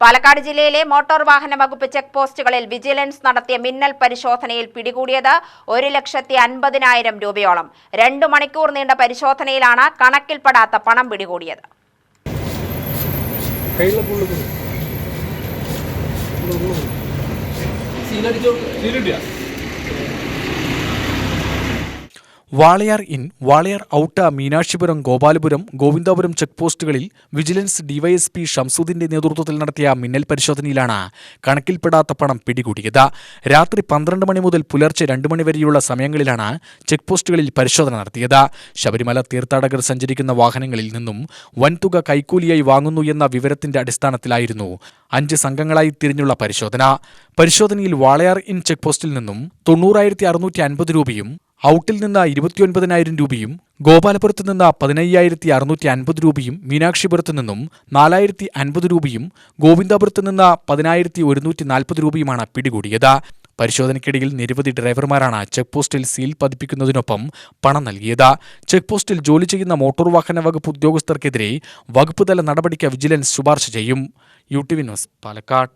പാലക്കാട് ജില്ലയിലെ മോട്ടോർ വാഹന വകുപ്പ് ചെക്ക് പോസ്റ്റുകളിൽ വിജിലൻസ് നടത്തിയ മിന്നൽ പരിശോധനയിൽ പിടികൂടിയത് 1,50,000 രൂപയോളം. 2 മണിക്കൂർ നീണ്ട പരിശോധനയിലാണ് കണക്കിൽപ്പെടാത്ത പണം പിടികൂടിയത്. Walayar in, Walayar out, Meenakshipuram, Gopalapuram, Govindapuram check പോസ്റ്റുകളിൽ വിജിലൻസ് ഡിവൈഎസ്പി ഷംസുദ്ദീന്റെ നേതൃത്വത്തിൽ നടത്തിയ മിന്നൽ പരിശോധനയിലാണ് കണക്കിൽപ്പെടാത്ത പണം പിടികൂടിയത്. രാത്രി 12 മണി മുതൽ പുലർച്ചെ 2 മണി വരെയുള്ള സമയങ്ങളിലാണ് ചെക്ക് പോസ്റ്റുകളിൽ പരിശോധന നടത്തിയത്. ശബരിമല തീർത്ഥാടകർ സഞ്ചരിക്കുന്ന വാഹനങ്ങളിൽ നിന്നും വൻതുക കൈക്കൂലിയായി വാങ്ങുന്നു എന്ന വിവരത്തിന്റെ അടിസ്ഥാനത്തിലായിരുന്നു 5 സംഘങ്ങളായി തിരിഞ്ഞുള്ള പരിശോധനയിൽ വാളയാർ ഇൻ ചെക്ക് പോസ്റ്റിൽ നിന്നും 90,650 രൂപയും, ഔട്ടിൽ നിന്ന് 29,000 രൂപയും, ഗോപാലപുരത്ത് നിന്ന് 15,650 രൂപയും, മീനാക്ഷിപുരത്ത് നിന്നും 4,050 രൂപയും, ഗോവിന്ദാപുരത്ത് നിന്ന് 10,140 രൂപയുമാണ് പിടികൂടിയത്. പരിശോധനയ്ക്കിടയിൽ നിരവധി ഡ്രൈവർമാരാണ് ചെക്ക് പോസ്റ്റിൽ സീൽ പതിപ്പിക്കുന്നതിനൊപ്പം പണം നൽകിയത്. ചെക്ക് പോസ്റ്റിൽ ജോലി ചെയ്യുന്ന മോട്ടോർ വാഹന വകുപ്പ് ഉദ്യോഗസ്ഥർക്കെതിരെ വകുപ്പ് തല നടപടിക്ക് വിജിലൻസ് ശുപാർശ ചെയ്യും. UTV news, Palakkad.